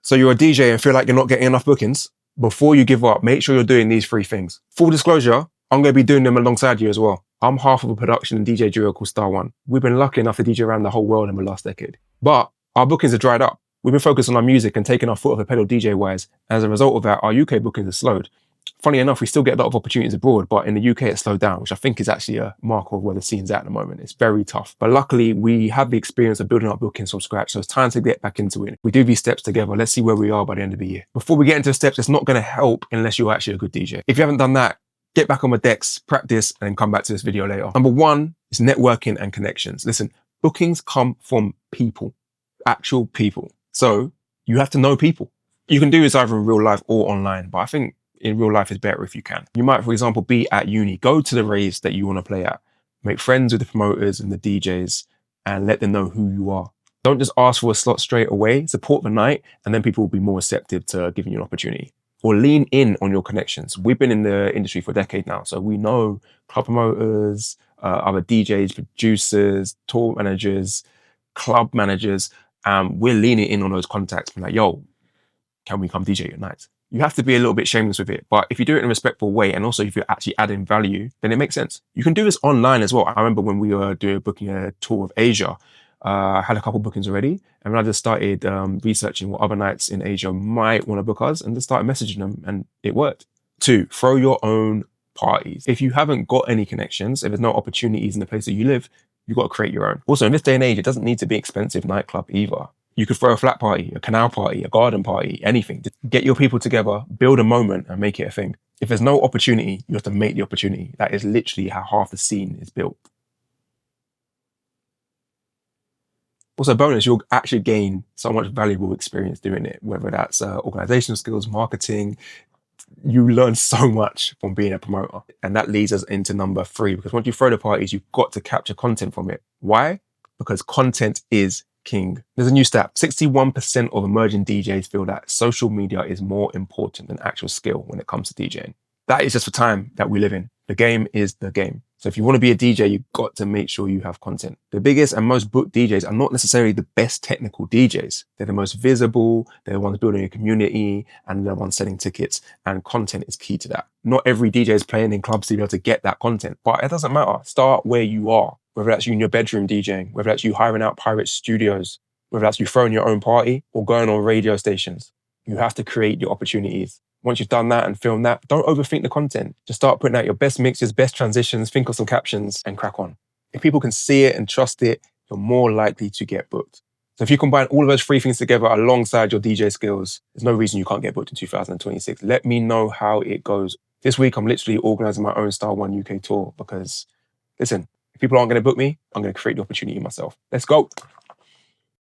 So you're a DJ and feel like you're not getting enough bookings? Before you give up, make sure you're doing these 3 things. Full disclosure, I'm going to be doing them alongside you as well. I'm half of a production and DJ duo called Star One. We've been lucky enough to DJ around the whole world in the last decade. But our bookings have dried up. We've been focused on our music and taking our foot off the pedal DJ-wise. As a result of that, our UK bookings have slowed. Funny enough, we still get a lot of opportunities abroad, but in the UK it's slowed down, which I think is actually a marker of where the scene's at the moment. It's very tough. But luckily, we have the experience of building up bookings from scratch, so it's time to get back into it. We do these steps together. Let's see where we are by the end of the year. Before we get into the steps, it's not going to help unless you're actually a good DJ. If you haven't done that, get back on my decks, practice, and then come back to this video later. Number 1 is networking and connections. Listen, bookings come from people, actual people. So you have to know people. You can do this either in real life or online, but I think in real life is better if you can. You might, for example, be at uni, go to the raves that you want to play at, make friends with the promoters and the DJs and let them know who you are. Don't just ask for a slot straight away, support the night, and then people will be more receptive to giving you an opportunity. Or lean in on your connections. We've been in the industry for a decade now, so we know club promoters, other DJs, producers, tour managers, club managers. We're leaning in on those contacts. We're like, yo, can we come DJ your nights? You have to be a little bit shameless with it, but if you do it in a respectful way, and also if you're actually adding value, then it makes sense. You can do this online as well. I remember when we were booking a tour of Asia, I had a couple bookings already, and when I just started researching what other nights in Asia might want to book us, and just started messaging them, and it worked. 2, throw your own parties. If you haven't got any connections, if there's no opportunities in the place that you live, you've got to create your own. Also, in this day and age, it doesn't need to be expensive nightclub either. You could throw a flat party, a canal party, a garden party, anything. Just get your people together, build a moment and make it a thing. If there's no opportunity, you have to make the opportunity. That is literally how half the scene is built. Also, bonus, you'll actually gain so much valuable experience doing it, whether that's organizational skills, marketing. You learn so much from being a promoter. And that leads us into number 3, because once you throw the parties, you've got to capture content from it. Why? Because content is king. There's a new stat. 61% of emerging DJs feel that social media is more important than actual skill when it comes to DJing. That is just the time that we live in. The game is the game. So if you want to be a DJ, you've got to make sure you have content. The biggest and most booked DJs are not necessarily the best technical DJs. They're the most visible, they're the ones building a community, and they're the ones selling tickets. And content is key to that. Not every DJ is playing in clubs to be able to get that content, but it doesn't matter. Start where you are. Whether that's you in your bedroom DJing, whether that's you hiring out pirate studios, whether that's you throwing your own party or going on radio stations. You have to create your opportunities. Once you've done that and filmed that, don't overthink the content. Just start putting out your best mixes, best transitions, think of some captions and crack on. If people can see it and trust it, you're more likely to get booked. So if you combine all of those 3 things together alongside your DJ skills, there's no reason you can't get booked in 2026. Let me know how it goes. This week, I'm literally organizing my own Star One UK tour because, listen, if people aren't going to book me, I'm going to create the opportunity myself. Let's go.